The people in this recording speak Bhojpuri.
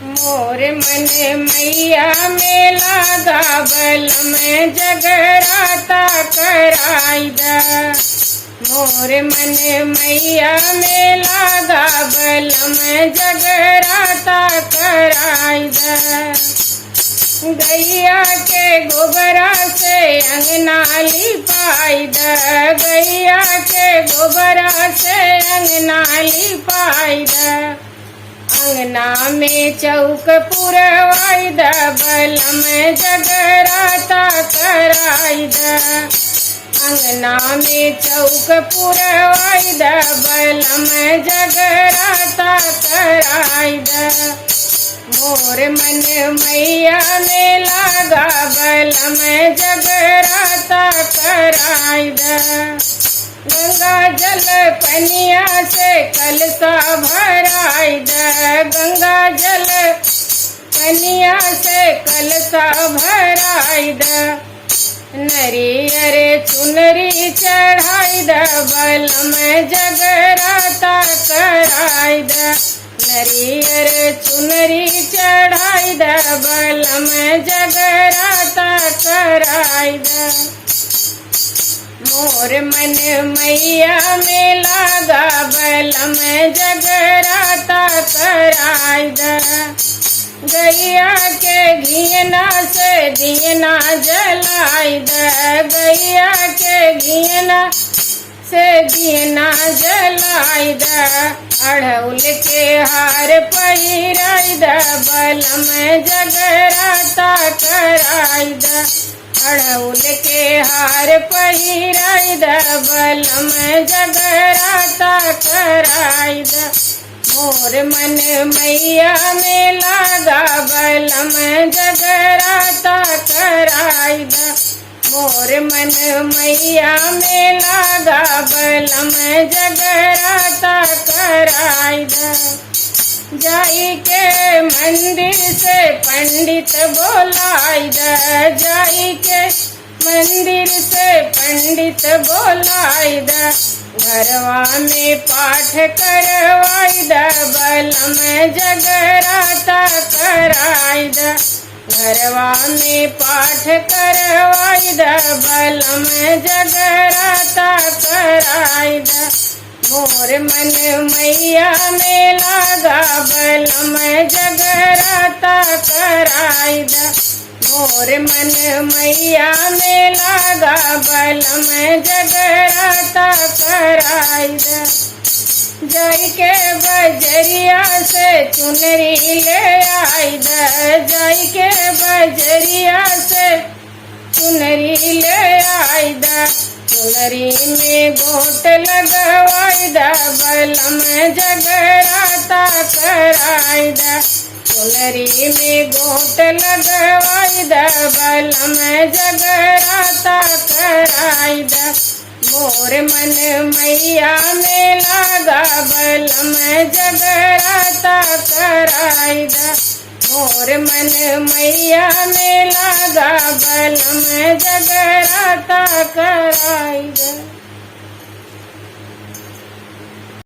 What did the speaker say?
मोर मन मैया में लागा बलम जगराता कराई दा। मोर मन मैया में लागा बलम जगराता कराई दा। गैया के गोबरा से अंगना लिपाई दा। गैया के गोबरा से अंगना लिपाई दा। अंगना में चौक पुरवाई दा। बलम जगराता कराई दा। अंगना में चौक पुरवाई दा। बलम जगराता कराई दा। मोर मन मैया में लागा बलम जगराता कराई दा। गंगा जल पनिया से कलसा भराई दा। गंगा जल पनिया से कलसा भराई दा। नरियर चुनरी चढ़ाई दा। बलम जगराता कराई दा। नरियर चुनरी चढ़ाई दा। बलम जगराता कराई दा। मोर मन मैया में लागा बलम जगराता कराई दा। गैया के घियना से दियना जलाई दा। गैया के घियना से दियना जलाई दा। अड़हुल के हार पहिराई दा। बलम जगराता कराई दा। अड़हुल के हार पहिराई दा। बलम जगराता कराई दा। मोर मन मैया में लागा बलम जगराता कराई दा। मोर मन मैया में लागा बलम जगराता कराई दा। जाई के मंदिर से पंडित बोलाई दा। जाई के मंदिर से पंडित बोलाई दा। घरवा में पाठ करवाई दा। बलम जगराता कराई दा। घरवा में पाठ करवाई दा। बलम जगराता कराई दा। मोर मन मैया में लागा बलम जगराता कराई दा। मोर मन मैया में लागा बलम जगराता कराई दा। जाई के बजरिया से चुनरी ले आई दा। जाई के बजरिया से चुनरी ले आई दा। चुनरी में गोट लगवाई दा। बलम जगराता कराई दा। चुनरी में गोट लगवाई दा। बलम जगराता कराई दा। मोर मन मैया में लागा बलम जगराता कराई दा। मोर मन मैया में लागा बलम जगराता कराई दा।